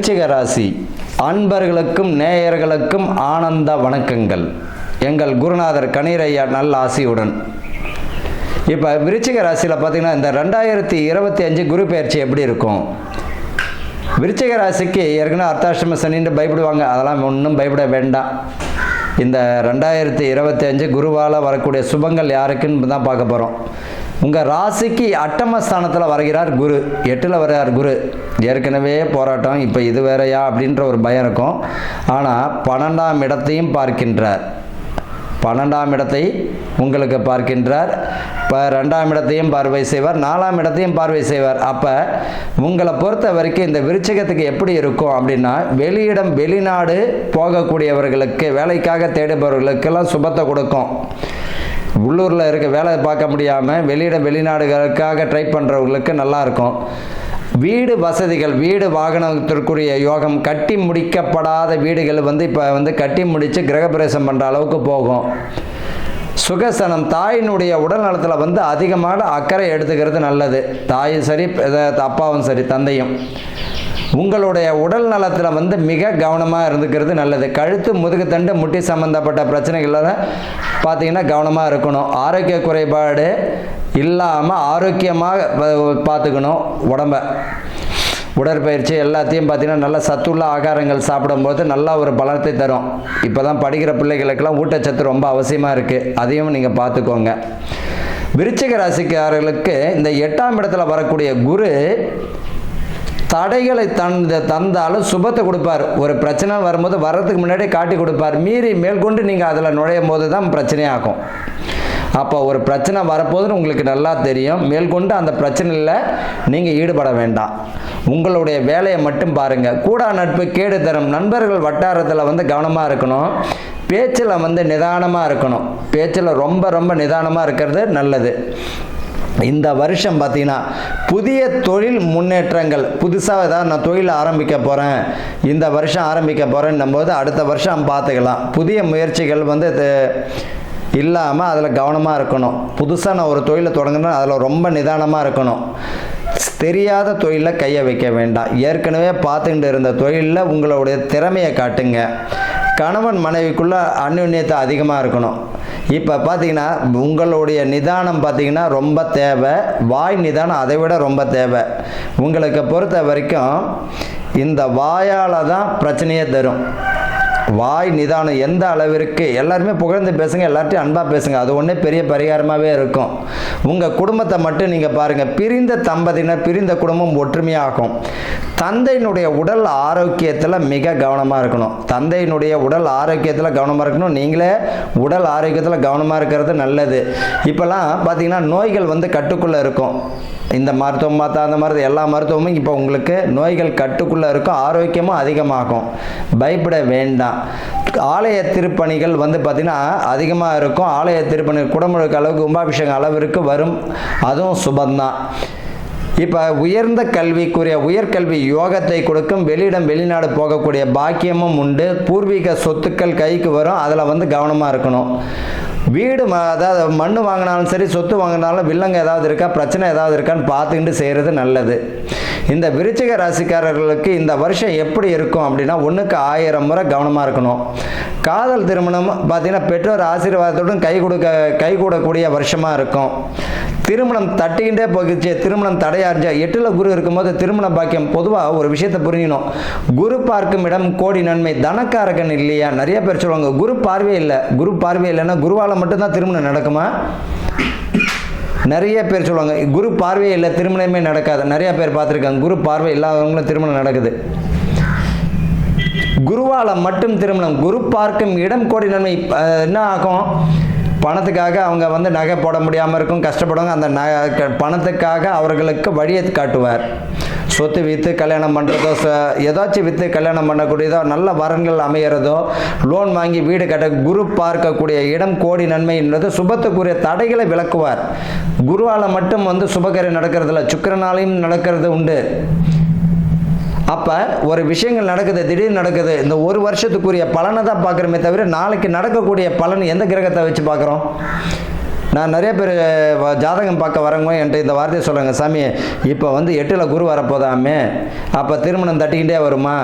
விருச்சிக ராசி அன்பர்களுக்கும் நேயர்களுக்கும் ஆனந்த வணக்கங்கள். எங்கள் குருநாதர் கணீரையா நல்ல ஆசியுடன். இப்போ விருச்சிக ராசியில் பார்த்தீங்கன்னா இந்த 2025 குரு பயிற்சி எப்படி இருக்கும்? விருச்சிக ராசிக்கு ஏற்கனவே அர்த்தாஷ்டம சனின்னு பயப்படுவாங்க. அதெல்லாம் ஒன்றும் பயப்பட வேண்டாம். இந்த 2025 குருவால் வரக்கூடிய சுபங்கள் யாருக்குன்னு தான் பார்க்க போகிறோம். உங்கள் ராசிக்கு அட்டமஸ்தானத்தில் வருகிறார் குரு, 8ல் வர்றார் குரு. ஏற்கனவே போராட்டம், இப்போ இது வேறையா அப்படின்ற ஒரு பயம் இருக்கும். ஆனால் 12ஆம் இடத்தையும் பார்க்கின்றார். 12ஆம் இடத்தை உங்களுக்கு பார்க்கின்றார். இப்போ 2ஆம் இடத்தையும் பார்வை செய்வார், 4ஆம் இடத்தையும் பார்வை செய்வார். அப்போ உங்களை பொறுத்த வரைக்கும் இந்த விருச்சிகத்துக்கு எப்படி இருக்கும் அப்படின்னா, வெளியிடம் வெளிநாடு போகக்கூடியவர்களுக்கு, வேலைக்காக தேடுபவர்களுக்கெல்லாம் சுபத்தை கொடுக்கும். உள்ளூரில் இருக்க வேலை பார்க்க முடியாமல் வெளிநாடுகளுக்காக ட்ரை பண்ணுறவங்களுக்கு நல்லாயிருக்கும். வீடு வசதிகள், வீடு வாகனத்திற்குரிய யோகம், கட்டி முடிக்கப்படாத வீடுகள் இப்போ கட்டி முடித்து கிரகப்பிரவேசம் பண்ணுற அளவுக்கு போகும். சுகசனம், தாயினுடைய உடல் நலத்தில் அதிகமான அக்கறை எடுத்துக்கிறது நல்லது. தாயும் சரி, அப்பாவும் சரி, தந்தையும் உங்களுடைய உடல் நலத்தில் மிக கவனமாக இருந்துக்கிறது நல்லது. கழுத்து, முதுகுத்தண்டு, முட்டி சம்மந்தப்பட்ட பிரச்சனைகளில் பார்த்தீங்கன்னா கவனமாக இருக்கணும். ஆரோக்கிய குறைபாடு இல்லாமல் ஆரோக்கியமாக பார்த்துக்கணும் உடம்பை. உடற்பயிற்சி எல்லாத்தையும் பார்த்தீங்கன்னா நல்ல சத்துள்ள ஆகாரங்கள் சாப்பிடும்போது நல்லா ஒரு பலத்தை தரும். இப்போ தான் படிக்கிற பிள்ளைகளுக்கெல்லாம் ஊட்டச்சத்து ரொம்ப அவசியமாக இருக்குது. அதையும் நீங்கள் பார்த்துக்கோங்க. விருச்சிக ராசிக்காரர்களுக்கு இந்த 8ஆம் இடத்துல வரக்கூடிய குரு தடைகளை தந்தாலும் சுபத்தை கொடுப்பார். ஒரு பிரச்சனை வரும்போது வர்றதுக்கு முன்னாடி காட்டி கொடுப்பார். மீறி மேற்கொண்டு நீங்கள் அதில் நுழையும் போது தான் பிரச்சனையாகும். அப்போ ஒரு பிரச்சனை வரப்போதுன்னு உங்களுக்கு நல்லா தெரியும். மேற்கொண்டு அந்த பிரச்சனையில் நீங்கள் ஈடுபட வேண்டாம். உங்களுடைய வேலையை மட்டும் பாருங்கள். கூடா நட்பு கேடு தரும். நண்பர்கள் வட்டாரத்தில் கவனமாக இருக்கணும். பேச்சில் நிதானமாக இருக்கணும். பேச்சில் ரொம்ப நிதானமாக இருக்கிறது நல்லது. இந்த வருஷம் பார்த்தீங்கன்னா புதிய தொழில் முன்னேற்றங்கள், புதுசாக ஏதாவது நான் தொழில் ஆரம்பிக்க போகிறேன், இந்த வருஷம் ஆரம்பிக்க போகிறேன்னும் போது அடுத்த வருஷம் பார்த்துக்கலாம். புதிய முயற்சிகள் இல்லாமல் அதில் கவனமாக இருக்கணும். புதுசாக நான் ஒரு தொழிலை தொடங்கினா அதில் ரொம்ப நிதானமாக இருக்கணும். தெரியாத தொழிலில் கையை வைக்க வேண்டாம். ஏற்கனவே பார்த்துக்கிட்டு இருந்த தொழிலில் உங்களுடைய திறமையை காட்டுங்க. கணவன் மனைவிக்குள்ளே அந்யோன்யத்தை அதிகமாக இருக்கணும். இப்போ பார்த்தீங்கன்னா உங்களுடைய நிதானம் பார்த்தீங்கன்னா ரொம்ப தேவை. வாய் நிதானம் அதை விட ரொம்ப தேவை. உங்களுக்கு பொறுத்த வரைக்கும் இந்த வாயால் தான் பிரச்சனையே தரும். வாய் நிதானம் எந்த அளவிற்கு, எல்லாருமே புகழ்ந்து பேசுங்க, எல்லார்ட்டையும் அன்பாக பேசுங்க. அது ஒன்றே பெரிய பரிகாரமாகவே இருக்கும். உங்கள் குடும்பத்தை மட்டும் நீங்கள் பாருங்கள். பிரிந்த தம்பதியினர், பிரிந்த குடும்பம் ஒற்றுமையாகும். தந்தையினுடைய உடல் ஆரோக்கியத்தில் மிக கவனமாக இருக்கணும். தந்தையினுடைய உடல் ஆரோக்கியத்தில் கவனமாக இருக்கணும். நீங்களே உடல் ஆரோக்கியத்தில் கவனமாக இருக்கிறது நல்லது. இப்போல்லாம் பார்த்தீங்கன்னா நோய்கள் கட்டுக்குள்ளே இருக்கும். இந்த மருத்துவம் பார்த்தா அந்த மருத்துவம், எல்லா மருத்துவமும் இப்போ உங்களுக்கு நோய்கள் கட்டுக்குள்ளே இருக்கும். ஆரோக்கியமும் அதிகமாகும். பயப்பட வேண்டாம். ஆலய திருப்பணிகள் பார்த்திங்கன்னா அதிகமாக இருக்கும். ஆலய திருப்பணி குடமுழுக்கு அளவுக்கு, கும்பாபிஷேகம் அளவிற்கு வரும். அதுவும் சுபந்தான். இப்போ உயர்ந்த கல்விக்குரிய உயர்கல்வி யோகத்தை கொடுக்கும். வெளியிடம் வெளிநாடு போகக்கூடிய பாக்கியமும் உண்டு. பூர்வீக சொத்துக்கள் கைக்கு வரும். அதில் கவனமாக இருக்கணும். வீடு அதாவது மண் வாங்கினாலும் சரி, சொத்து வாங்கினாலும் வில்லங்க ஏதாவது இருக்கா, பிரச்சனை ஏதாவது இருக்கான்னு பார்த்துக்கிட்டு செய்கிறது நல்லது. இந்த விருச்சிக ராசிக்காரர்களுக்கு இந்த வருஷம் எப்படி இருக்கும் அப்படின்னா, 1க்கு 1000 முறை கவனமாக இருக்கணும். காதல் திருமணம் பார்த்தீங்கன்னா பெற்றோர் ஆசீர்வாதத்துடன் கைகூடக்கூடிய வருஷமாக இருக்கும். திருமணம் தட்டிக்கிட்டே போகிச்சு, திருமணம் தடையார்ஜா. 8ல் குரு இருக்கும்போது திருமண பாக்கியம். பொதுவாக ஒரு விஷயத்தை புரியணும். குரு பார்க்கும் இடம் கோடி நன்மை. தனக்காரகன் இல்லையா? நிறைய பேர் சொல்லுவாங்க குரு பார்வை இல்லை. குரு பார்வை இல்லைன்னா குருவால் மட்டும்தான் திருமணம் நடக்குமா? நிறைய பேர் சொல்லுவாங்க குரு பார்வை இல்லை, திருமணமே நடக்காது. நிறைய பேர் பார்த்துருக்காங்க. குரு பார்வை இல்லாதவங்களும் திருமணம் நடக்குது. குருவால் மட்டும் திருமணம். குரு பார்க்கும் இடம் கோடி நன்மை. என்ன ஆகும்? பணத்துக்காக அவங்க நகை போட முடியாமல் இருக்கும், கஷ்டப்படுவாங்க. அந்த பணத்துக்காக அவர்களுக்கு வழியை காட்டுவார். சொத்து விற்று கல்யாணம் பண்ணுறதோ, ஏதாச்சும் விற்று கல்யாணம் பண்ணக்கூடியதோ, நல்ல வரன்கள் அமைகிறதோ, லோன் வாங்கி வீடு கட்ட குரு பார்க்கக்கூடிய இடம் கோடி நன்மை என்பது சுபத்துக்குரிய தடைகளை விளக்குவார். குருவால் மட்டும் சுபகாரியம் நடக்கிறதில்ல, சுக்கிரனாலையும் நடக்கிறது உண்டு. அப்போ ஒரு விஷயங்கள் நடக்குது, திடீர்னு நடக்குது. இந்த ஒரு வருஷத்துக்குரிய பலனை தான் பார்க்குறோமே தவிர நாளைக்கு நடக்கக்கூடிய பலன் எந்த கிரகத்தை வச்சு பார்க்குறோம்? நான் நிறைய பேர் ஜாதகம் பார்க்க வரவங்க என்கிட்ட இந்த வார்த்தையை சொல்கிறாங்க, சாமி இப்போ வந்து 8ல் குரு வரப்போதாமே, அப்போ திருமணம் தட்டிக்கிட்டே வருமா?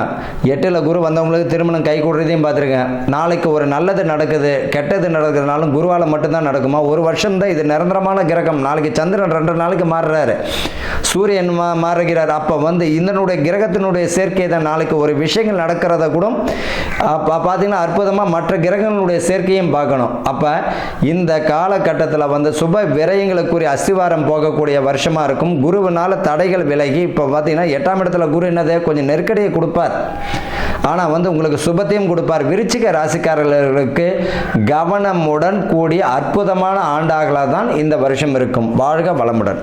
8ல் குரு வந்தவங்களுக்கு திருமணம் கை கூடுறதையும் பார்த்துருக்கேன். நாளைக்கு ஒரு நல்லது நடக்குது, கெட்டது நடக்கிறதுனாலும் குருவால் மட்டும்தான் நடக்குமா? ஒரு வருஷம் தான் இது நிரந்தரமான கிரகம். நாளைக்கு சந்திரன் 2 நாளைக்கு மாறுறாரு, சூரியன் மாறுகிறார். அப்போ வந்து இதனுடைய கிரகத்தினுடைய சேர்க்கை தான். நாளைக்கு ஒரு விஷயங்கள் நடக்கிறத கூட பார்த்தீங்கன்னா அற்புதமாக மற்ற கிரகங்களுடைய சேர்க்கையும் பார்க்கணும். அப்போ இந்த காலகட்டத்தில் வந்து சுப விரயங்களுக்குரிய அஸ்திவாரம் போகக்கூடிய வருஷமாக இருக்கும். குருவினால் தடைகள் விலகி இப்போ பார்த்தீங்கன்னா 8ஆம் இடத்துல குரு என்னது கொஞ்சம் நெருக்கடியை கொடுப்பார், ஆனால் வந்து உங்களுக்கு சுபத்தையும் கொடுப்பார். விருச்சிக ராசிக்காரர்களுக்கு கவனமுடன் கூடிய அற்புதமான ஆண்டாகலாம் தான் இந்த வருஷம் இருக்கும். வாழ்க வளமுடன்.